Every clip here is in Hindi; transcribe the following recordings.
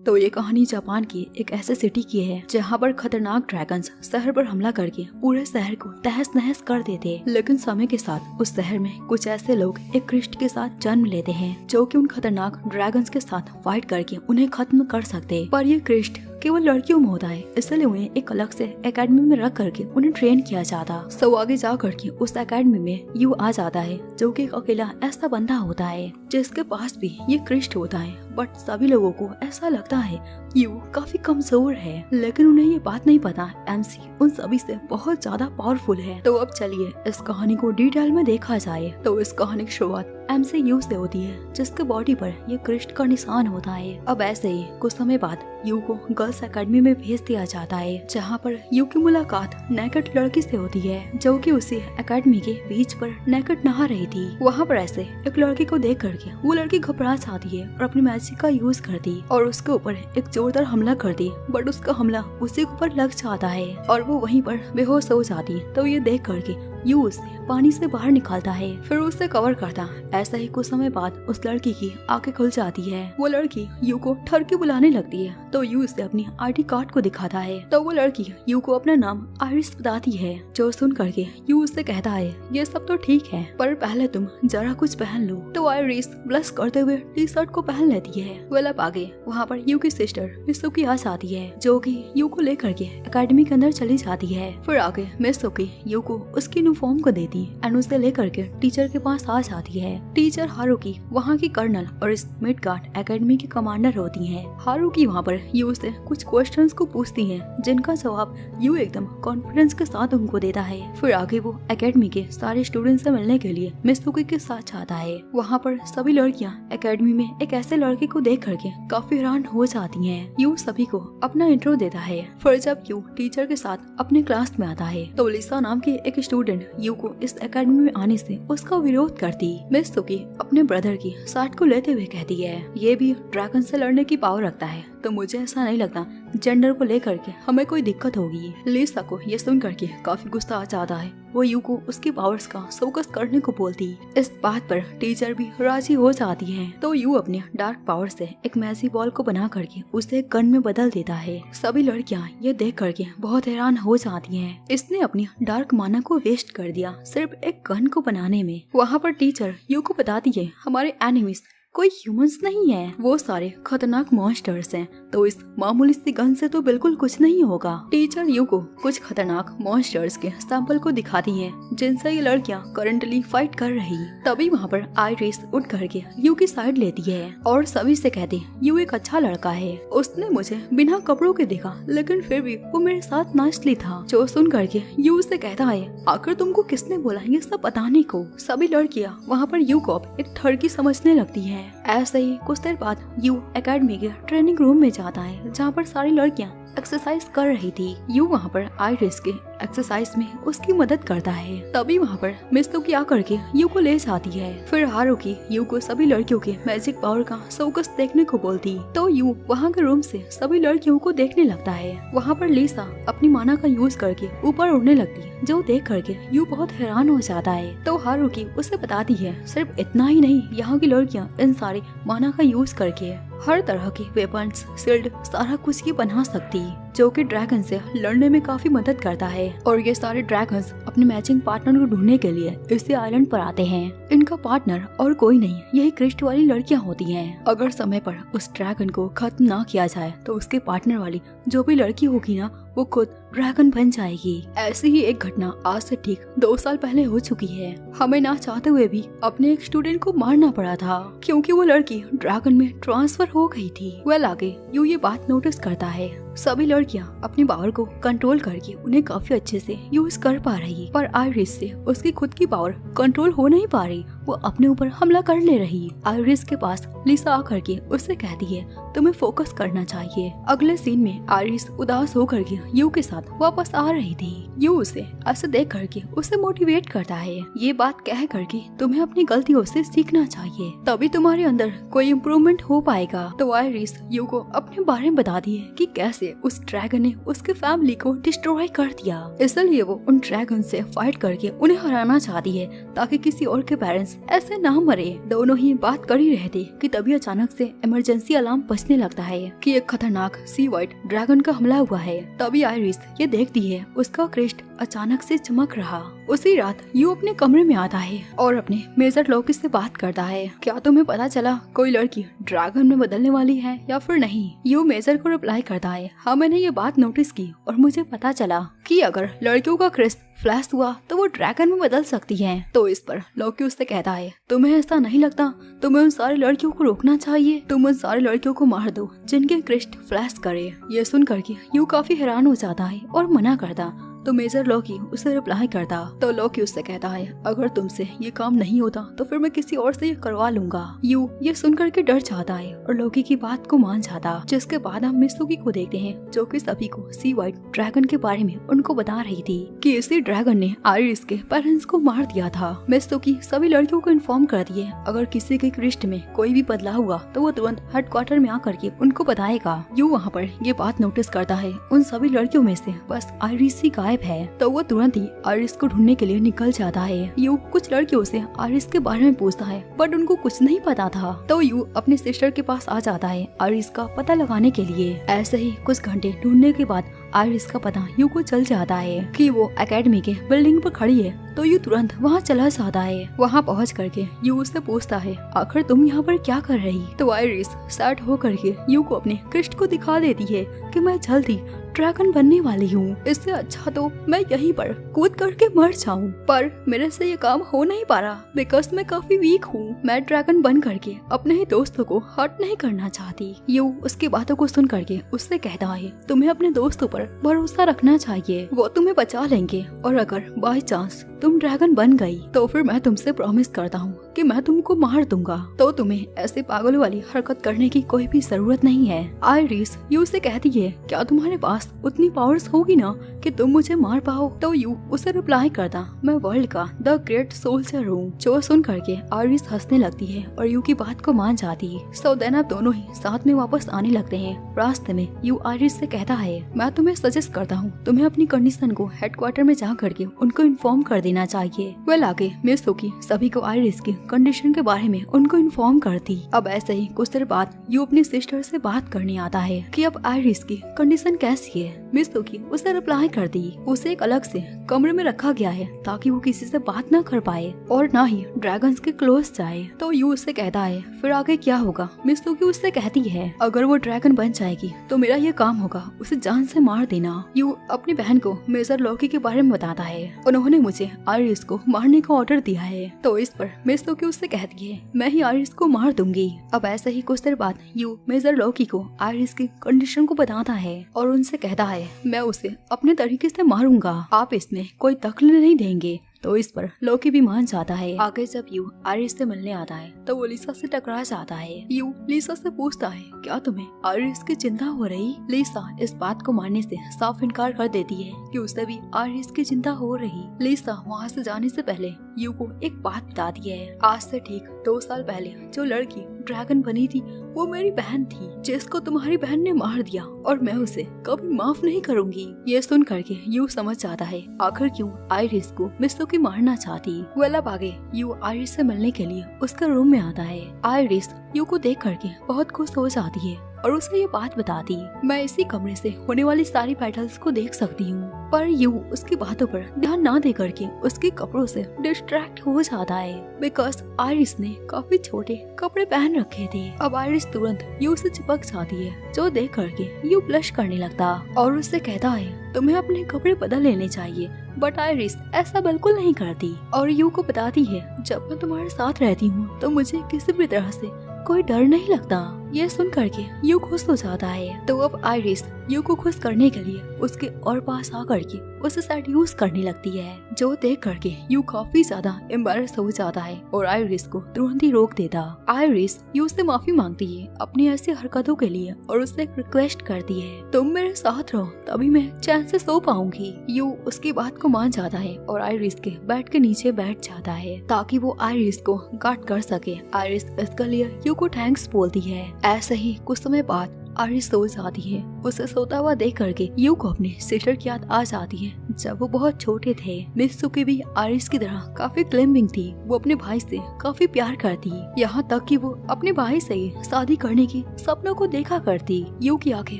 तो ये कहानी जापान की एक ऐसे सिटी की है जहाँ पर खतरनाक ड्रैगन्स शहर पर हमला करके पूरे शहर को तहस नहस कर देते। लेकिन समय के साथ उस शहर में कुछ ऐसे लोग एक क्रिस्ट के साथ जन्म लेते हैं जो कि उन खतरनाक ड्रैगन्स के साथ फाइट करके उन्हें खत्म कर सकते। पर ये क्रिस्ट केवल लड़कियों में होता है, इसलिए उन्हें एक अलग से एकेडमी में रख करके उन्हें ट्रेन किया जाता। सो आगे जा करके उस एकेडमी में यू आ जाता है जो कि एक अकेला ऐसा बंदा होता है जिसके पास भी ये क्रिस्ट होता है। बट सभी लोगों को ऐसा लगता है यू काफी कमजोर है, लेकिन उन्हें ये बात नहीं पता एमसी उन सभी से बहुत ज्यादा पावरफुल है। तो अब चलिए इस कहानी को डिटेल में देखा जाए। तो इस कहानी की शुरुआत MCU से होती है जिसके बॉडी पर ये क्रिस्ट का निशान होता है। अब ऐसे ही कुछ समय बाद यू को गर्ल्स एकेडमी में भेज दिया जाता है जहाँ पर यू की मुलाकात नेकेड लड़की से होती है जो कि उसी एकेडमी के बीच पर नेकेड नहा रही थी। वहाँ पर ऐसे एक लड़की को देख करके वो लड़की घबरा जाती है और अपनी मैजिक का यूज करती और उसके ऊपर एक जोरदार हमला करती। बट उसका हमला उसी के ऊपर लग जाता है और वो वहीं पर बेहोश हो जाती। तो ये देख करके यू उसे पानी से बाहर निकालता है, फिर उसे कवर करता। ऐसा ही कुछ समय बाद उस लड़की की आंखें खुल जाती है। वो लड़की यू को ठर के बुलाने लगती है तो यू उसे अपनी ID कार्ड को दिखाता है। तो वो लड़की यू को अपना नाम आइरिस बताती है जो सुन करके यू उससे कहता है ये सब तो ठीक है पर पहले तुम जरा कुछ पहन लो। तो आइरिस ब्लश करते हुए टी-शर्ट को पहन लेती है। वेल अब आगे वहाँ पर यू की सिस्टर मिसुकी आ जाती है जो कि यू को लेकर के एकेडमी के अंदर चली जाती है। फिर आगे मिसुकी यू को उसकी यूनिफॉर्म को देती एंड उसे लेकर के टीचर के पास आ जाती है। टीचर हारुकी वहाँ की कर्नल और इस मिडगार्ड एकेडमी की कमांडर होती हैं। हारुकी वहाँ पर यू से कुछ क्वेश्चंस को पूछती हैं जिनका जवाब यू एकदम कॉन्फिडेंस के साथ उनको देता है। फिर आगे वो एकेडमी के सारे स्टूडेंट से मिलने के लिए मिसुकी के साथ जाता है। वहाँ पर सभी लड़कियाँ एकेडमी में एक ऐसे लड़के को देख करके काफी हैरान हो जाती हैं। यू सभी को अपना इंट्रो देता है। फिर जब यू टीचर के साथ अपने क्लास में आता है तो लिसा नाम की एक स्टूडेंट यू को इस एकेडमी में आने से उसका विरोध करती। मिसुकी अपने ब्रदर की साइड को लेते हुए कहती है ये भी ड्रैगन से लड़ने की पावर रखता है तो मुझे ऐसा नहीं लगता जेंडर को लेकर के हमें कोई दिक्कत होगी। लिसा को ये सुन करके काफी गुस्सा आ जाता है। वो यू को उसकी पावर्स का फोकस करने को बोलती। इस बात पर टीचर भी राजी हो जाती है। तो यू अपने डार्क पावर से एक मैजिक बॉल को बना करके उसे गन में बदल देता है। सभी लड़कियां ये देख करके बहुत हैरान हो जाती हैं। इसने अपनी डार्क माना को वेस्ट कर दिया सिर्फ एक गन को बनाने में। वहाँ पर टीचर यू को बताती है हमारे एनिमीज कोई ह्यूमंस नहीं है, वो सारे खतरनाक मॉन्स्टर्स हैं। तो इस मामूली सी गन से तो बिल्कुल कुछ नहीं होगा। टीचर यू को कुछ खतरनाक मॉन्स्टर्स के सैंपल को दिखाती हैं जिनसे ये लड़कियां करंटली फाइट कर रही। तभी वहाँ पर आइरिस उठ करके यू की साइड लेती है और सभी से कहती यू एक अच्छा लड़का है, उसने मुझे बिना कपड़ों के देखा लेकिन फिर भी वो मेरे साथ नाचती था। जो सुन करके यू से कहता है आखिर तुमको किसने बोला ये सब बताने को। सभी लड़कियां वहाँ पर यू को एक ठरकी समझने लगती है। ऐसे ही कुछ देर बाद यू एकेडमी के ट्रेनिंग रूम में जाता है जहाँ पर सारी लड़कियां एक्सरसाइज कर रही थी। यू वहाँ पर आइरिस के एक्सरसाइज में उसकी मदद करता है। तभी वहाँ पर मिसुकी आकर के यू को ले जाती है। फिर हारुकी यू को सभी लड़कियों के मैजिक पावर का शोकस देखने को बोलती। तो यू वहाँ के रूम से सभी लड़कियों को देखने लगता है। वहाँ पर लिसा अपनी माना का यूज करके ऊपर उड़ने लगती जो देख करके यू बहुत हैरान हो जाता है। तो हारुकी उसे बताती है सिर्फ इतना ही नहीं, यहाँ की लड़कियाँ इन सारे माना का यूज करके हर तरह के वेपन्स शील्ड सारा कुछ की बना सकती जो कि ड्रैगन से लड़ने में काफी मदद करता है। और ये सारे ड्रैगन्स अपने मैचिंग पार्टनर को ढूंढने के लिए इसी आइलैंड पर आते हैं। इनका पार्टनर और कोई नहीं यही क्रिस्ट वाली लड़कियां होती हैं। अगर समय पर उस ड्रैगन को खत्म ना किया जाए तो उसके पार्टनर वाली जो भी लड़की होगी ना वो खुद ड्रैगन बन जाएगी। ऐसी ही एक घटना आज से ठीक 2 साल पहले हो चुकी है। हमें ना चाहते हुए भी अपने एक स्टूडेंट को मारना पड़ा था क्योंकि वो लड़की ड्रैगन में ट्रांसफर हो गई थी। वेल आगे यू ये बात नोटिस करता है सभी लड़कियां अपनी पावर को कंट्रोल करके उन्हें काफी अच्छे से यूज कर पा रही, पर आइरिस से उसकी खुद की पावर कंट्रोल हो नहीं पा रही। वो अपने ऊपर हमला कर ले रही। आइरिस के पास लिसा आकर के उससे कहती है तुम्हें फोकस करना चाहिए। अगले सीन में आइरिस उदास होकर के यू के साथ वापस आ रही थी। यू उसे ऐसे देख करके उसे मोटिवेट करता है ये बात कह करके तुम्हें अपनी गलतियों से सीखना चाहिए तभी तुम्हारे अंदर कोई इम्प्रूवमेंट हो पाएगा। तो आइरिस यू को अपने बारे में बताती है कि कैसे उस ड्रैगन ने उसके फैमिली को डिस्ट्रॉय कर दिया, इसलिए वो उन ड्रैगन से फाइट करके उन्हें हराना चाहती है ताकि किसी और के पेरेंट्स आइरिस ऐसे ना मरे। दोनों ही बात कर ही रहे थे कि तभी अचानक से इमरजेंसी अलार्म बजने लगता है कि एक खतरनाक सी वाइट ड्रैगन का हमला हुआ है। तभी आइरिस ये देखती है उसका क्रिस्ट अचानक से चमक रहा। उसी रात यू अपने कमरे में आता है और अपने मेजर लॉकी से बात करता है, क्या तुम्हें पता चला कोई लड़की ड्रैगन में बदलने वाली है या फिर नहीं? यू मेजर को रिप्लाई करता है, हाँ मैंने ये बात नोटिस की और मुझे पता चला कि अगर लड़कियों का क्रिस्ट फ्लैश हुआ तो वो ड्रैगन में बदल सकती हैं। तो इस पर लॉकी उससे कहता है, तुम्हें ऐसा नहीं लगता? तुम्हें उन सारी लड़कियों को रोकना चाहिए। तुम उन सारी लड़कियों को मार दो जिनके क्रिस्ट फ्लैश करे। ये सुन करके यू काफी हैरान हो जाता है और मना करता। तो मेजर लॉकी उसे रिप्लाई करता। तो लॉकी उससे कहता है, अगर तुमसे ये काम नहीं होता तो फिर मैं किसी और से ये करवा लूंगा। यू ये सुनकर के डर जाता है और लॉकी की बात को मान जाता। जिसके बाद हम मित्सुकी को देखते हैं जो कि सभी को सी वाइट ड्रैगन के बारे में उनको बता रही थी कि इसी ड्रैगन ने आइरिस के पेरेंट्स को मार दिया था। मित्सुकी सभी लड़कियों को इन्फॉर्म कर दिए अगर किसी के क्रिस्ट में कोई भी बदलाव हुआ तो वो तुरंत हेडक्वार्टर में आकर के उनको बताएगा। यू वहाँ पर ये बात नोटिस करता है उन सभी लड़कियों में से बस आइरिस ही गायब है। तो वो तुरंत ही आइरिस को ढूंढने के लिए निकल जाता है। यू कुछ लड़कियों से आइरिस के बारे में पूछता है बट उनको कुछ नहीं पता था। तो यू अपनी सिस्टर के पास आ जाता है आइरिस का पता लगाने के लिए। ऐसे ही कुछ घंटे ढूंढने के बाद आइरिस का पता यू को चल जाता है कि वो एकेडमी के बिल्डिंग पर खड़ी है। तो यू तुरंत वहाँ चला जाता है। वहाँ पहुँच करके यू उससे पूछता है, आखिर तुम यहाँ पर क्या कर रही? तो आइरिस सैड हो करके यू को अपने क्रिस्ट को दिखा देती है कि मैं जल्दी ड्रैगन बनने वाली हूँ। इससे अच्छा तो मैं यहीं पर कूद करके मर जाऊँ, पर मेरे से ये काम हो नहीं पा रहा बिकॉज मैं काफी वीक हूँ। मैं ड्रैगन बन करके अपने ही दोस्तों को हर्ट नहीं करना चाहती। यू उसकी बातों को सुन करके उससे कहता है, तुम्हें अपने दोस्तों पर भरोसा रखना चाहिए, वो तुम्हें बचा लेंगे और अगर बाय चांस तुम ड्रैगन बन गई तो फिर मैं तुमसे प्रॉमिस करता हूँ कि मैं तुमको मार दूंगा। तो तुम्हें ऐसे पागल वाली हरकत करने की कोई भी जरूरत नहीं है। आइरिस यू से कहती है, क्या तुम्हारे पास उतनी पावर्स होगी ना कि तुम मुझे मार पाओ? तो यू उसे रिप्लाई करता, मैं वर्ल्ड का द ग्रेट सोल्जर हूँ। जो सुन करके आइरिस हंसने लगती है और यू की बात को मान जाती है। सो देन अब दोनों ही साथ में वापस आने लगते हैं। रास्ते में यू आइरिस से कहता है, मैं तुम्हें सजेस्ट करता हूँ तुम्हें अपनी कंडीशन को हेडक्वार्टर में जा करके उनको इन्फॉर्म कर देना चाहिए। वेल आगे मित्सुकी सभी को आइरिस की कंडीशन के बारे में उनको इन्फॉर्म करती। अब ऐसे ही कुछ देर बाद यू अपनी सिस्टर से बात करने आता है कि अब आइरिस की कंडीशन कैसी है। मित्सुकी उसे रिप्लाई कर दी, उसे एक अलग से कमरे में रखा गया है ताकि वो किसी से बात न कर पाए और ना ही ड्रैगन्स के क्लोज जाए। तो यू उससे कहता है, फिर आगे क्या होगा? मित्सुकी उससे कहती है, अगर वो ड्रैगन बन जाएगी तो मेरा ये काम होगा उसे जान से मार देना। यू अपनी बहन को मेजर लॉकी के बारे में बताता है, उन्होंने मुझे आइरिस को मारने का ऑर्डर दिया है। तो इस पर मित्सुकी उससे कहती है, मैं ही आइरिस को मार दूंगी। अब ऐसे ही कुछ देर बाद यू मेजर लॉकी को आइरिस की कंडीशन को बताता है और उनसे कहता है, मैं उसे अपने तरीके से मारूंगा, आप इसमें कोई दखल नहीं देंगे। तो इस पर लॉकी भी मान जाता है। आगे जब यू आइरिस से मिलने आता है तो वो लिसा से टकरा जाता है। यू लिसा से पूछता है, क्या तुम्हें आइरिस की चिंता हो रही? लिसा इस बात को मानने से साफ इनकार कर देती है कि उसे भी आइरिस की चिंता हो रही। लिसा वहाँ से जाने से पहले यू को एक बात बताती है, आज से ठीक 2 साल पहले जो लड़की ड्रैगन बनी थी वो मेरी बहन थी जिसको तुम्हारी बहन ने मार दिया और मैं उसे कभी माफ नहीं करूंगी। ये सुन करके यू समझ जाता है आखिर क्यों आइरिस को मित्सुकी मारना चाहती। वेल अब आगे यू आइरिस से मिलने के लिए उसके रूम में आता है। आइरिस यू को देख करके बहुत खुश हो जाती है और उसे ये बात बताती, मैं इसी कमरे से होने वाली सारी बैटल्स को देख सकती हूँ। पर यू उसकी बातों पर ध्यान ना दे करके उसके कपड़ों से डिस्ट्रैक्ट हो जाता है बिकॉज आइरिस ने काफी छोटे कपड़े पहन रखे थे। अब आइरिस तुरंत यू से चिपक जाती है जो देख करके यू ब्लश करने लगता और उससे कहता है, तुम्हें अपने कपड़े बदल लेने चाहिए। बट आइरिस ऐसा बिल्कुल नहीं करती और यू को बताती है, जब मैं तुम्हारे साथ रहती हूँ तो मुझे किसी भी तरह से कोई डर नहीं लगता। ये सुन करके यू खुश हो जाता है। तो अब आइरिस यू को खुश करने के लिए उसके और पास आकर के उसे सेड्यूस करने लगती है जो देख करके यू काफी ज्यादा एम्बैरेस हो जाता है और आइरिस को तुरंत ही रोक देता। आइरिस यू से माफी मांगती है अपनी ऐसी हरकतों के लिए और उससे एक रिक्वेस्ट करती है, तुम मेरे साथ रहो तभी मैं चैन से सो पाऊंगी। यू उसकी बात को मान जाता है और आइरिस के बेड के नीचे बैठ जाता है ताकि वो आइरिस को गार्ड कर सके। आइरिस इसके लिए यू को थैंक्स बोलती है। ऐसे ही कुछ समय बाद आरिस सो जाती है। उसे सोता हुआ देख करके यू को अपने सिस्टर की याद आ जाती है जब वो बहुत छोटे थे। मित्सुकी भी आरिस की तरह काफी क्लेम्बिंग थी। वो अपने भाई से काफी प्यार करती, यहाँ तक कि वो अपने भाई से शादी करने की सपनों को देखा करती। यू की आंखें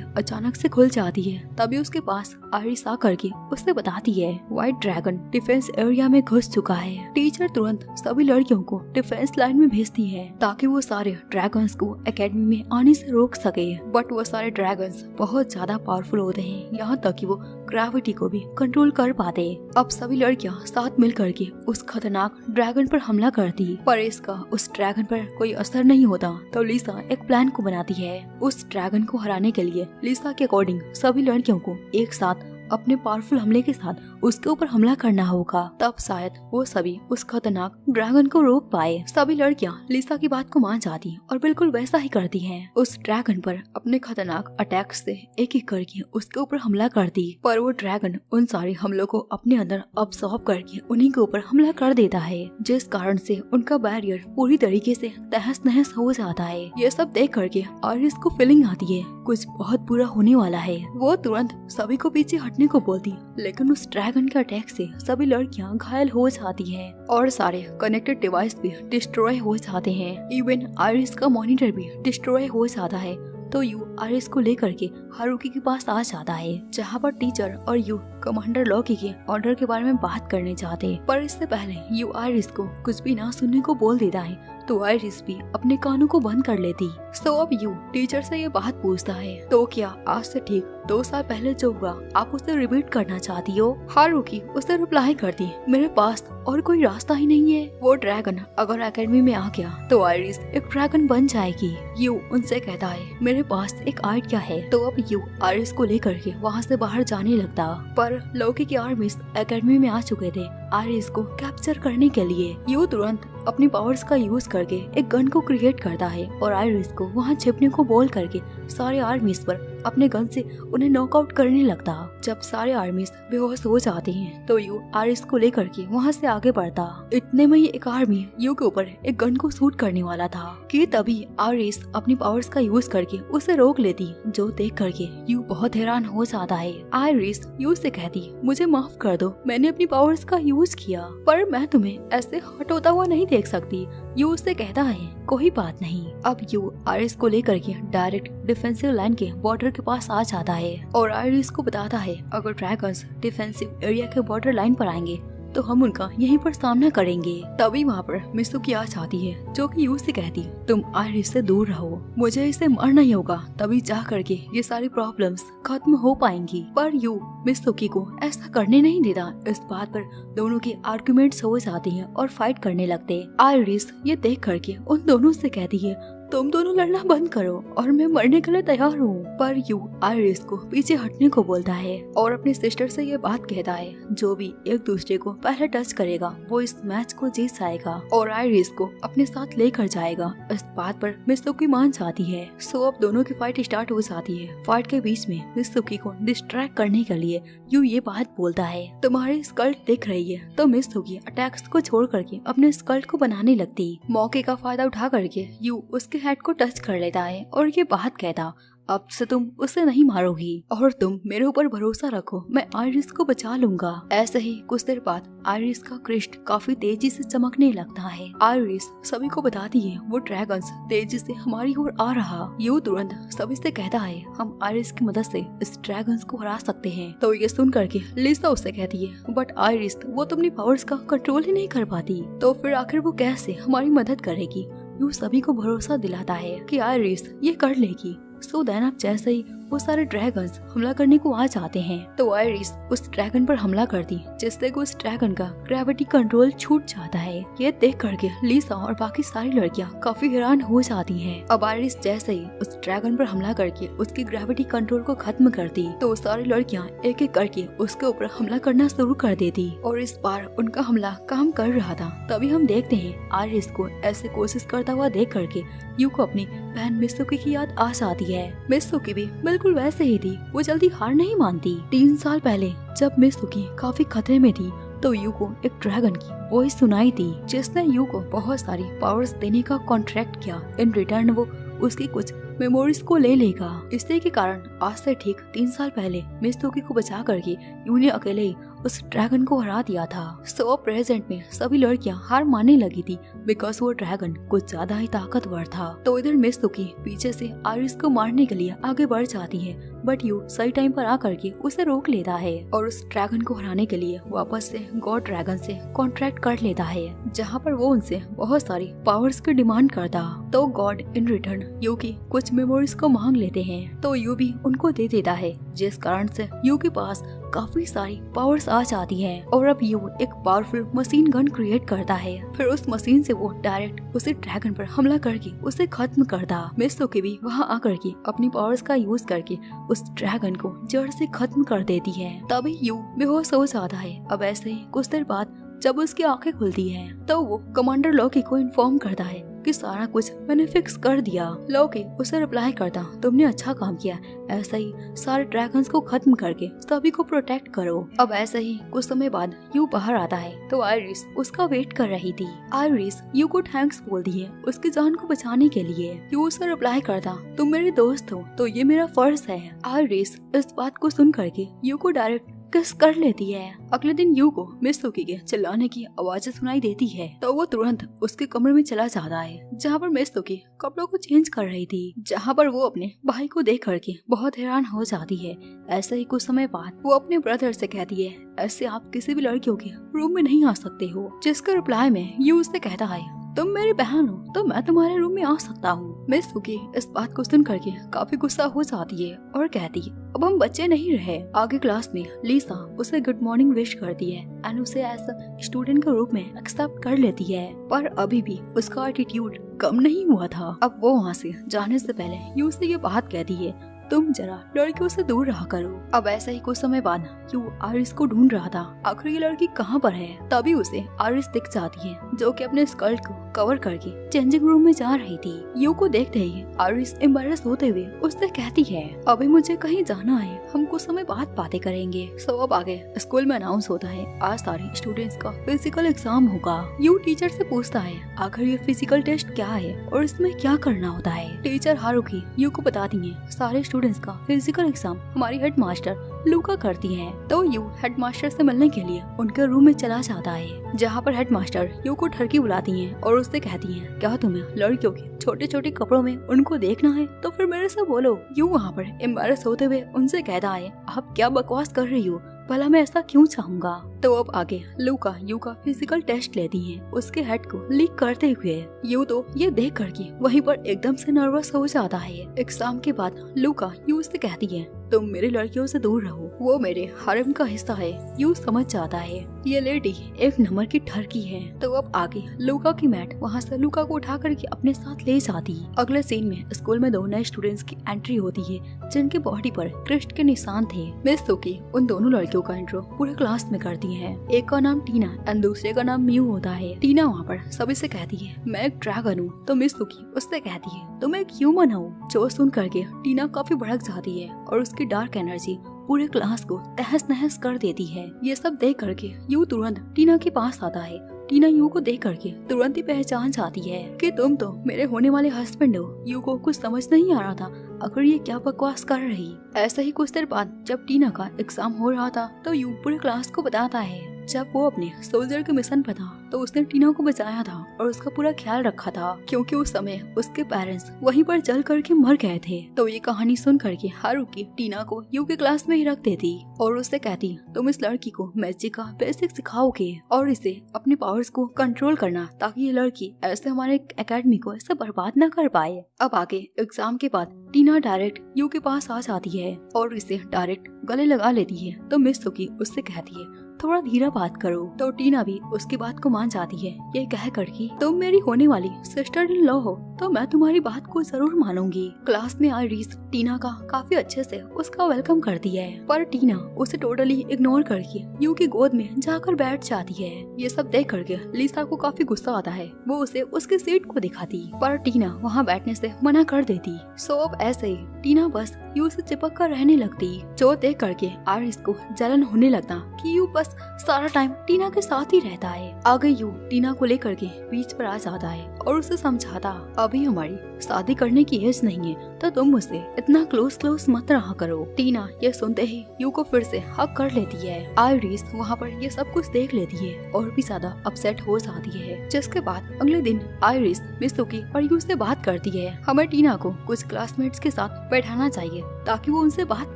अचानक से खुल जाती है। तभी उसके पास आरिस आ करके उसे बताती है व्हाइट ड्रैगन डिफेंस एरिया में घुस चुका है। टीचर तुरंत सभी लड़कियों को डिफेंस लाइन में भेजती है ताकि वो सारे ड्रैगन्स को एकेडमी में आने से रोक सके। बट वो सारे ड्रैगन्स बहुत ज्यादा पावरफुल होते हैं, यहाँ तक कि वो ग्रेविटी को भी कंट्रोल कर पाते। अब सभी लड़कियां साथ मिल करके उस खतरनाक ड्रैगन पर हमला करती, पर इसका उस ड्रैगन पर कोई असर नहीं होता। तो लिसा एक प्लान को बनाती है। उस ड्रैगन को हराने के लिए लिसा के अकॉर्डिंग सभी लड़कियों को एक साथ अपने पावरफुल हमले के साथ उसके ऊपर हमला करना होगा, तब शायद वो सभी उस खतरनाक ड्रैगन को रोक पाए। सभी लड़कियां लिसा की बात को मान जाती और बिल्कुल वैसा ही करती हैं। उस ड्रैगन पर अपने खतरनाक अटैक से एक एक करके उसके ऊपर हमला करती, पर वो ड्रैगन उन सारे हमलों को अपने अंदर अब्सॉर्ब करके उन्हीं के ऊपर हमला कर देता है, जिस कारण से उनका बैरियर पूरी तरीके से तहस नहस हो जाता है। ये सब देख करके आरिस को फीलिंग आती है कुछ बहुत बुरा होने वाला है। वो तुरंत सभी को पीछे हटने को बोलती, लेकिन उस ड्रैगन के अटैक से सभी लड़कियां घायल हो जाती हैं और सारे कनेक्टेड डिवाइस भी डिस्ट्रॉय हो जाते हैं। इवन आरिस का मॉनिटर भी डिस्ट्रॉय हो जाता है। तो यू आरिस को लेकर के हारुकी के पास आ जाता है, जहाँ पर टीचर और यू कमांडर लॉकी के ऑर्डर के बारे में बात करने चाहते। पर इससे पहले यू आरिस को कुछ भी ना सुनने को बोल देता है, तो आइरिस भी अपने कानों को बंद कर लेती। सो अब यू टीचर से ये बात पूछता है, तो क्या आज से ठीक 2 साल पहले जो हुआ आप उसे रिपीट करना चाहती हो? हारुकी उसे रिप्लाई करती, मेरे पास और कोई रास्ता ही नहीं है। वो ड्रैगन अगर एकेडमी में आ गया तो आइरिस एक ड्रैगन बन जाएगी। यू उनसे कहता है, मेरे पास एक आइडिया है। तो अब यू आइरिस को लेकर के वहाँ से बाहर जाने लगता, पर लौकी की आर्मीज एकेडमी में आ चुके थे आइरिस को कैप्चर करने के लिए। यू तुरंत अपनी पावर्स का यूज करके एक गन को क्रिएट करता है और आइरिस को वहाँ छिपने को बोल करके सारे आर्मीज पर अपने गन से उन्हें नॉकआउट करने लगता। जब सारे आर्मीज बेहोश हो जाते हैं तो यू आइरिस को लेकर के वहाँ से आगे बढ़ता। इतने में ही एक आर्मी यू के ऊपर एक गन को शूट करने वाला था कि तभी आइरिस अपनी पावर्स का यूज करके उसे रोक लेती, जो देख करके यू बहुत हैरान हो जाता है। आइरिस यू से कहती, मुझे माफ कर दो, मैंने अपनी पावर्स का यूज किया, पर मैं तुम्हें ऐसे हर्ट होता हुआ नहीं देख सकती। यू उससे कहता है, कोई बात नहीं। अब यू आइरिस को लेकर के डायरेक्ट डिफेंसिव लाइन के बॉर्डर के पास आ जाता है और आइरिस को बताता है, अगर ड्रैगन्स डिफेंसिव एरिया के बॉर्डर लाइन पर आएंगे तो हम उनका यहीं पर सामना करेंगे। तभी वहाँ पर मित्सुकी आ जाती है, जो कि यू से कहती, तुम आइरिस से दूर रहो, मुझे इसे मरना ही होगा, तभी जा करके ये सारी प्रॉब्लम्स खत्म हो पाएंगी। पर यू मित्सुकी को ऐसा करने नहीं देता। इस बात पर दोनों की आर्गुमेंट्स हो जाती हैं और फाइट करने लगते। आइरिस ये देख करके उन दोनों से कहती है, तुम दोनों लड़ना बंद करो और मैं मरने के लिए तैयार हूँ। पर यू आइरिस को पीछे हटने को बोलता है और अपने सिस्टर से ये बात कहता है, जो भी एक दूसरे को पहले टच करेगा वो इस मैच को जीत जाएगा और आइरिस को अपने साथ लेकर जाएगा। इस बात पर मित्सुकी मान जाती है। सो अब दोनों की फाइट स्टार्ट हो जाती है। फाइट के बीच में मित्सुकी को डिस्ट्रैक्ट करने के लिए यू ये बात बोलता है, तुम्हारी स्कल्ट दिख रही है। तो मित्सुकी अटैक्स को छोड़ करके अपने स्कल्ट को बनाने लगती। मौके का फायदा उठा करके यू उसके हेड को टच कर लेता है और ये बात कहता, अब से तुम उसे नहीं मारोगी और तुम मेरे ऊपर भरोसा रखो, मैं आइरिस को बचा लूंगा। ऐसे ही कुछ देर बाद आइरिस का क्रिस्ट काफी तेजी से चमकने लगता है। आइरिस सभी को बताती है, वो ड्रैगन्स तेजी से हमारी ओर आ रहा। यू तुरंत सभी से कहता है, हम आइरिस की मदद से इस ड्रैगन्स को हरा सकते हैं। तो ये सुन करके लिसा उसे कहती है, बट आइरिस वो तो अपनी पावर्स का कंट्रोल ही नहीं कर पाती, तो फिर आखिर वो कैसे हमारी मदद करेगी? यू सभी को भरोसा दिलाता है कि आइरिस ये कर लेगी। सो देन अब जैसे ही वो सारे ड्रैगन्स हमला करने को आ जाते हैं तो आइरिस उस ड्रैगन पर हमला करती, जिससे उस ड्रैगन का ग्रेविटी कंट्रोल छूट जाता है। ये देख करके लिसा और बाकी सारी लड़कियां काफी हैरान हो जाती हैं। अब आइरिस जैसे ही उस ड्रैगन पर हमला करके उसकी ग्रेविटी कंट्रोल को खत्म करती तो सारी लड़कियां एक एक करके उसके ऊपर हमला करना शुरू कर देती और इस बार उनका हमला काम कर रहा था। तभी हम देखते हैं आइरिस को ऐसे कोशिश करता हुआ देख करके यू को अपनी बहन मित्सुकी की याद आ जाती है। मित्सुकी भी बिल्कुल वैसे ही थी, वो जल्दी हार नहीं मानती। 3 साल पहले जब मित्सुकी काफी खतरे में थी तो यू को एक ड्रैगन की वॉइस सुनाई थी, जिसने यू को बहुत सारी पावर्स देने का कॉन्ट्रैक्ट किया। इन रिटर्न वो उसकी कुछ मेमोरीज को ले लेगा। इसी के कारण आज से ठीक 3 साल पहले मिस तोकी को बचा करके यू ने अकेले ही उस ड्रैगन को हरा दिया था। सो प्रेजेंट में सभी लड़कियां हार मानने लगी थी बिकॉज वो ड्रैगन कुछ ज्यादा ही ताकतवर था। तो इधर मिस तोकी पीछे से आयरिस को मारने के लिए आगे बढ़ जाती है, बट यू सही टाइम पर आकर के उसे रोक लेता है और उस ड्रैगन को हराने के लिए वापस से गॉड ड्रैगन से कॉन्ट्रैक्ट कर लेता है, जहाँ पर वो उनसे बहुत सारी पावर्स की डिमांड करता। तो गॉड इन रिटर्न यू की कुछ मेमोरीज को मांग लेते हैं, तो यू भी उनको दे देता है, जिस कारण से यू के पास काफी सारी पावर्स आ जाती है और अब यू एक पावरफुल मशीन गन क्रिएट करता है। फिर उस मशीन से वो डायरेक्ट उसे ड्रैगन पर हमला करके उसे खत्म करता। मिस तोकी भी वहाँ आकर के अपनी पावर्स का यूज करके उस ड्रैगन को जड़ से खत्म कर देती है। तभी यू बेहोश हो जाता है। अब ऐसे ही कुछ देर बाद जब उसकी आंखें खुलती हैं, तो वो कमांडर लॉकी को इन्फॉर्म करता है कि सारा कुछ मैंने फिक्स कर दिया। लॉकी उसे रिप्लाई करता, तुमने अच्छा काम किया, ऐसा ही सारे ड्रैगन्स को खत्म करके सभी को प्रोटेक्ट करो। अब ऐसे ही कुछ समय बाद यू बाहर आता है, तो आयरिस उसका वेट कर रही थी। आयरिस यू को थैंक्स बोलती है उसकी जान को बचाने के लिए। यू उसे रिप्लाई करता, तुम मेरे दोस्त हो तो ये मेरा फर्ज है। आयरिस इस बात को सुन करके यू को डायरेक्ट किस कर लेती है। अगले दिन यू को मिस तोकी के चिल्लाने की आवाजें सुनाई देती है, तो वो तुरंत उसके कमरे में चला जाता है, जहाँ पर मिस तोकी कपड़ों को चेंज कर रही थी, जहाँ पर वो अपने भाई को देख करके बहुत हैरान हो जाती है। ऐसे ही कुछ समय बाद वो अपने ब्रदर से कहती है, ऐसे आप किसी भी लड़कियों के रूम में नहीं आ सकते हो, जिसके रिप्लाई में यू उससे कहता है, तुम मेरी बहन हो तो मैं तुम्हारे रूम में आ सकता हूँ। मिस तोकी इस बात को सुन करके काफी गुस्सा हो जाती है और कहती है, अब हम बच्चे नहीं रहे। आगे क्लास में लिसा उसे गुड मॉर्निंग विश करती है एंड उसे एज स्टूडेंट के रूप में एक्सेप्ट कर लेती है, पर अभी भी उसका एटीट्यूड कम नहीं हुआ था। अब वो वहाँ से जाने से पहले यू से ये बात कहती है, तुम जरा लड़कियों से दूर रहा करो। अब ऐसा ही कुछ समय बाद यू आयरिस को ढूंढ रहा था, आखिर ये लड़की कहाँ पर है। तभी उसे आयरिस दिख जाती है, जो कि अपने स्कर्ट को कवर करके चेंजिंग रूम में जा रही थी। यू को देखते ही आयरिस एम्बैरेस होते हुए उससे कहती है, अभी मुझे कहीं जाना है, हम कुछ समय बाद बातें करेंगे। सो अब आगे स्कूल में अनाउंस होता है, आज सारे स्टूडेंट्स का फिजिकल एग्जाम होगा। यू टीचर से पूछता है, आखिर ये फिजिकल टेस्ट क्या है और इसमें क्या करना होता है। टीचर हारुकी यू को बताती है, सारे स्टूडेंट्स का फिजिकल एग्जाम हमारी हेड मास्टर लूका करती है। तो यू हेड मास्टर से मिलने के लिए उनके रूम में चला जाता है, जहाँ पर हेड मास्टर यू को ठरकी बुलाती हैं और उससे कहती हैं, क्या तुम्हें लड़कियों के छोटे छोटे कपड़ों में उनको देखना है तो फिर मेरे से बोलो। यू वहाँ पर एम्बैरेस होते हुए उनसे कहता है, आप क्या बकवास कर रही हो, भला मैं ऐसा क्यों चाहूंगा। तो अब आगे लूका यू का फिजिकल टेस्ट लेती है, उसके हेड को लीक करते हुए। यू तो ये देख करके वहीं पर एकदम से नर्वस हो जाता है। एग्जाम के बाद लूका यू से कहती है, तुम मेरी लड़कियों से दूर रहो, वो मेरे हारम का हिस्सा है। यू समझ जाता है ये लेडी एक नंबर की ठरकी है। तो अब आगे लूका की मैट वहाँ से लूका को उठा करके अपने साथ ले जाती। अगले सीन में स्कूल में 2 नए स्टूडेंट्स की एंट्री होती है, जिनके बॉडी पर क्रिस्ट के निशान थे। मिस तोकी उन दोनों लड़कियों का इंट्रो पूरे क्लास में करती है। एक का नाम टीना एंड दूसरे का नाम म्यू होता है। टीना वहाँ पर सभी से कहती है, मैं एक ड्रैगन हूँ। तो मिस तोकी उससे कहती है, तुम एक ह्यूमन हो। जो सुन करके टीना काफी भड़क जाती है और उसकी डार्क एनर्जी पूरे क्लास को तहस नहस कर देती है। ये सब देख करके यू तुरंत टीना के पास आता है। टीना यू को देख करके तुरंत ही पहचान जाती है कि तुम तो मेरे होने वाले हस्बैंड हो। यू को कुछ समझ नहीं आ रहा था अगर ये क्या बकवास कर रही। ऐसा ही कुछ देर बाद जब टीना का एग्जाम हो रहा था, तो यू पूरे क्लास को बताता है, जब वो अपने सोल्जर के मिशन पर था तो उसने टीना को बचाया था और उसका पूरा ख्याल रखा था, क्योंकि उस समय उसके पेरेंट्स वहीं पर जल करके मर गए थे। तो ये कहानी सुन करके हारुकी टीना को यू के क्लास में ही रख देती और उससे कहती, तुम इस लड़की को मैजिक का बेसिक सिखाओगे और इसे अपने पावर्स को कंट्रोल करना, ताकि ये लड़की ऐसे हमारे एकेडमी को ऐसे बर्बाद न कर पाए। अब आगे एग्जाम के बाद टीना डायरेक्ट यू के पास आ जाती है और इसे डायरेक्ट गले लगा लेती है। तो मिस तोकी उससे कहती है, थोड़ा धीरे बात करो। तो टीना भी उसकी बात को मान जाती है। ये कह कर कि तुम मेरी होने वाली सिस्टर इन लॉ हो तो मैं तुम्हारी बात को जरूर मानूंगी। क्लास में आयरिस टीना का काफी अच्छे से उसका वेलकम करती है, पर टीना उसे टोटली इग्नोर करके यू की गोद में जाकर बैठ जाती है। ये सब देख करके लिसा को काफी गुस्सा आता है। वो उसे उसकी सीट को दिखाती, पर टीना वहाँ बैठने से मना कर देती। सो अब ऐसे ही टीना बस यू से चिपक कर रहने लगती, जो देख करके आयरिस को जलन होने लगता कि यू बस बस सारा टाइम टीना के साथ ही रहता है। आगे यू टीना को लेकर के बीच पर आ जाता है और उसे समझाता, अभी हमारी शादी करने की एज नहीं है तो तुम मुझसे इतना क्लोज मत रहा करो। टीना ये सुनते ही यू को फिर से हक कर लेती है। आइरिस वहाँ पर ये सब कुछ देख लेती है और भी ज्यादा अपसेट हो जाती है। जिसके बाद अगले दिन आइरिस मित्सुकी और यू से बात करती है, हमें टीना को कुछ क्लासमेट्स के साथ बैठाना चाहिए ताकि वो उनसे बात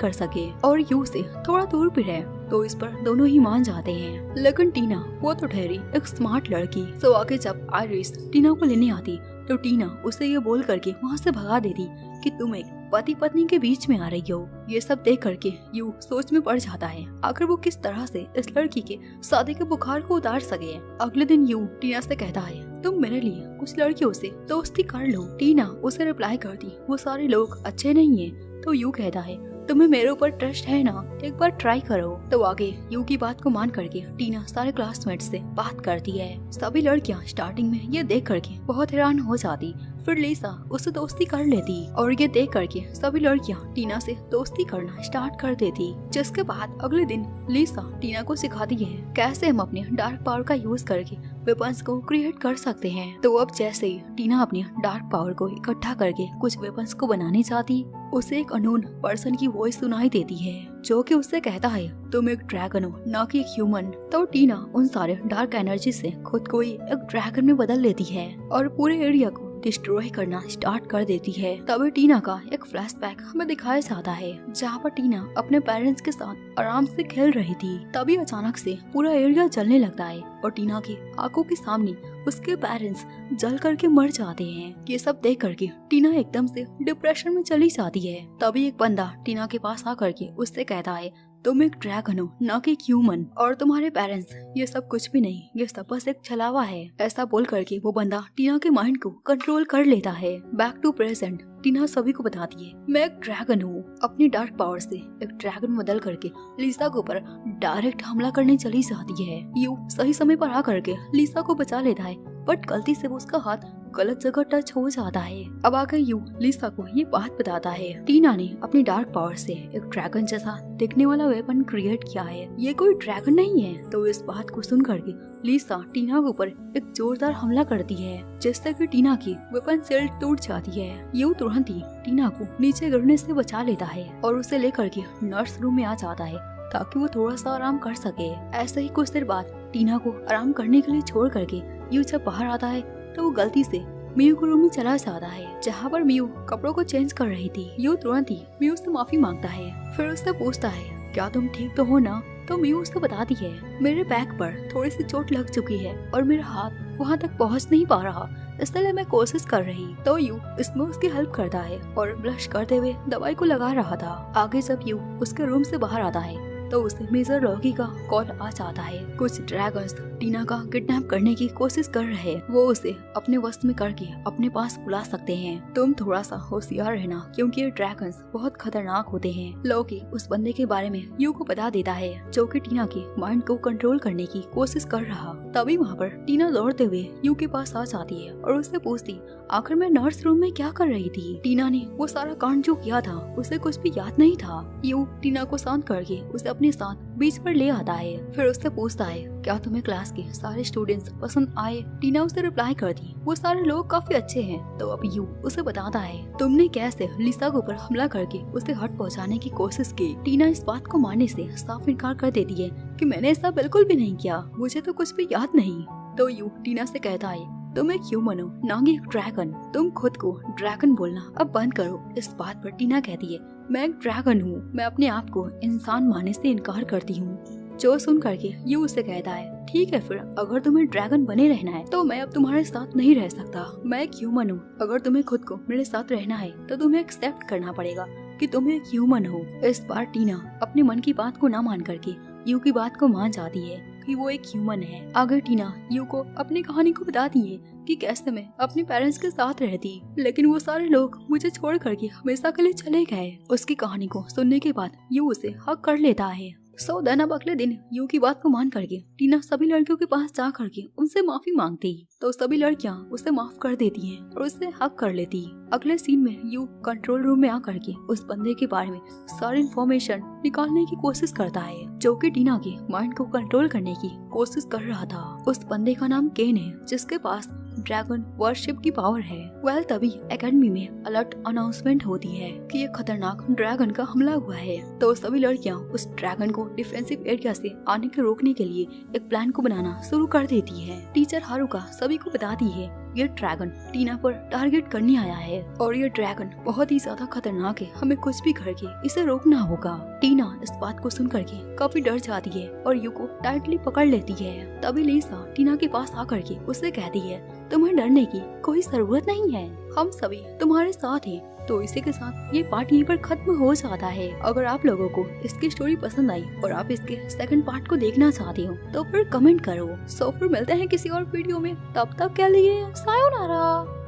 कर सके और यू से थोड़ा दूर भी रहे। तो इस पर दोनों ही मान जाते हैं। लेकिन टीना वो तो ठहरी एक स्मार्ट लड़की। तो आगे जब आइरिस टीना को लेने आती तो टीना उसे ये बोल करके वहाँ से भगा देती कि तुम एक पति पत्नी के बीच में आ रही हो। ये सब देख करके यू सोच में पड़ जाता है आखिर वो किस तरह से इस लड़की के शादी के बुखार को उतार सके। अगले दिन यू टीना से कहता है, तुम मेरे लिए कुछ लड़कियों से दोस्ती कर लो। टीना उसे रिप्लाई करती, वो सारे लोग अच्छे नहीं है। तो यू कहता है, तुम्हें मेरे ऊपर ट्रस्ट है ना, एक बार ट्राई करो। तो आगे यू की बात को मान करके टीना सारे क्लासमेट से बात करती है। सभी लड़कियां स्टार्टिंग में ये देख करके बहुत हैरान हो जाती, फिर लिसा उससे दोस्ती कर लेती और ये देख करके सभी लड़कियां टीना से दोस्ती करना स्टार्ट कर देती। जिसके बाद अगले दिन लिसा टीना को सिखाती है कैसे हम अपने डार्क पावर का यूज करके वेपन्स को क्रिएट कर सकते हैं। तो अब जैसे ही टीना अपने डार्क पावर को इकट्ठा करके कुछ वेपन्स को बनाने चाहती, उसे एक अननोन पर्सन की वॉइस सुनाई देती है जो कि उससे कहता है, तुम एक ड्रैगन हो ना कि एक ह्यूमन। तो टीना उन सारे डार्क एनर्जी से खुद को ही एक ड्रैगन में बदल लेती है और पूरे एरिया को डिस्ट्रॉय करना स्टार्ट कर देती है। तभी टीना का एक फ्लैशबैक हमें दिखाया जाता है जहाँ पर टीना अपने पेरेंट्स के साथ आराम से खेल रही थी। तभी अचानक से पूरा एरिया जलने लगता है और टीना की आंखों के सामने उसके पेरेंट्स जल करके मर जाते हैं। ये सब देख करके टीना एकदम से डिप्रेशन में चली जाती है। तभी एक बंदा टीना के पास आकर के उससे कहता है, तुम एक ड्रैगन हो ना कि ह्यूमन, और तुम्हारे पेरेंट्स ये सब कुछ भी नहीं, ये सब बस एक छलावा है। ऐसा बोल करके वो बंदा टीना के माइंड को कंट्रोल कर लेता है। बैक टू प्रेजेंट टीना सभी को बताती है, मैं एक ड्रैगन हूँ। अपनी डार्क पावर से एक ड्रैगन बदल करके लिसा के ऊपर डायरेक्ट हमला करने चली जाती है। यू सही समय पर आ करके लिसा को बचा लेता है, बट गलती से वो उसका हाथ गलत जगह टच हो जाता है। अब आकर यू लिसा को ये बात बताता है, टीना ने अपनी डार्क पावर से एक ड्रैगन जैसा दिखने वाला वेपन क्रिएट किया है, ये कोई ड्रैगन नहीं है। तो इस बात को सुन करके लिसा टीना के ऊपर एक जोरदार हमला करती है जिससे कि टीना की वेपन सेल टूट जाती है। यू तुरंत ही टीना को नीचे गिरने से बचा लेता है और उसे लेकर के नर्स रूम में आ जाता है ताकि वो थोड़ा सा आराम कर सके। ऐसे ही कुछ देर बाद टीना को आराम करने के लिए छोड़ करके यू जब बाहर आता है तो वो गलती से मियू के रूम में चला जाता है जहाँ पर मियू कपड़ों को चेंज कर रही थी। यू तुरंत ही मियू से माफी मांगता है, फिर उससे पूछता है, क्या तुम ठीक तो हो ना। तो मियू उसको बताती है, मेरे बैक पर थोड़ी सी चोट लग चुकी है और मेरा हाथ वहाँ तक पहुँच नहीं पा रहा, इसलिए मैं कोशिश कर रही। तो यू इसमें उसकी हेल्प करता है और ब्रश करते हुए दवाई को लगा रहा था। आगे जब यू उसके रूम से बाहर आता है तो उसे मेजर रॉकी का कॉल आ जाता है। कुछ ड्रैगन्स टीना का किडनैप करने की कोशिश कर रहे हैं, वो उसे अपने वश में करके अपने पास बुला सकते हैं। तुम थोड़ा सा होशियार रहना क्योंकि ये ड्रैगन्स बहुत खतरनाक होते हैं। लॉकी उस बंदे के बारे में यू को बता देता है जो कि टीना के माइंड को कंट्रोल करने की कोशिश कर रहा। तभी वहाँ पर टीना दौड़ते हुए यू के पास आ जाती है और उससे पूछती, आखिर मैं नर्स रूम में क्या कर रही थी। टीना ने वो सारा कांड जो किया था उसे कुछ भी याद नहीं था। यू टीना को शांत करके उसे अपने साथ बीच पर ले आता है, फिर उससे पूछता है, क्या तुम्हें क्लास के सारे स्टूडेंट्स पसंद आए। टीना उसे रिप्लाई करती, वो सारे लोग काफी अच्छे हैं। तो अब यू उसे बताता है, तुमने कैसे लिसा के ऊपर हमला करके उसे हट पहुंचाने की कोशिश की। टीना इस बात को मानने से साफ इनकार कर देती है कि मैंने ऐसा बिल्कुल भी नहीं किया, मुझे तो कुछ भी याद नहीं। तो यू टीना से कहता है, तुम एक ह्यूमन हो ना कि एक ड्रैगन, तुम खुद को ड्रैगन बोलना अब बंद करो। इस बात पर टीना कहती है, मैं एक ड्रैगन हूँ, मैं अपने आप को इंसान मानने से इनकार करती हूँ। जो सुन करके यू उससे कहता है, ठीक है फिर अगर तुम्हें ड्रैगन बने रहना है तो मैं अब तुम्हारे साथ नहीं रह सकता। मैं एक ह्यूमन हूँ, अगर तुम्हें खुद को मेरे साथ रहना है तो तुम्हें एक्सेप्ट करना पड़ेगा कि तुम एक ह्यूमन हो। इस बार टीना अपने मन की बात को न मान करके यू की बात को मान जाती है कि वो एक ह्यूमन है। आगे टीना यू को अपनी कहानी को बताती है कि कैसे मैं अपने पेरेंट्स के साथ रहती, लेकिन वो सारे लोग मुझे छोड़ करके हमेशा के लिए चले गए। उसकी कहानी को सुनने के बाद यू उसे हक कर लेता है। सो देन अब अगले दिन यू की बात को मान करके टीना सभी लड़कियों के पास जा करके उनसे माफी मांगती तो सभी लड़कियां उसे माफ कर देती हैं और उसे हक कर लेती। अगले सीन में यू कंट्रोल रूम में आकर के उस बंदे के बारे में सारी इंफॉर्मेशन निकालने की कोशिश करता है जो कि टीना के माइंड को कंट्रोल करने की कोशिश कर रहा था। उस बंदे का नाम केन है जिसके पास ड्रैगन वर्शिप की पावर है। वेल तभी एकेडमी में अलर्ट अनाउंसमेंट होती है कि ये खतरनाक ड्रैगन का हमला हुआ है। तो सभी लड़कियां उस ड्रैगन को डिफेंसिव एरिया से आने के रोकने के लिए एक प्लान को बनाना शुरू कर देती है। टीचर हारुका सभी को बताती है ये ड्रैगन टीना पर टारगेट करने आया है और ये ड्रैगन बहुत ही ज्यादा खतरनाक है, हमें कुछ भी करके इसे रोकना होगा। टीना इस बात को सुन करके काफी डर जाती है और यू को टाइटली पकड़ लेती है। तभी लिसा टीना के पास आकर के उसे कहती है तुम्हें डरने की कोई जरूरत नहीं है, हम सभी तुम्हारे साथ हैं। तो इसी के साथ ये पार्ट यहीं पर खत्म हो जाता है। अगर आप लोगों को इसकी स्टोरी पसंद आई और आप इसके सेकंड पार्ट को देखना चाहते हो तो फिर कमेंट करो। सो फिर मिलते हैं किसी और वीडियो में, तब तक के लिए सायोनारा।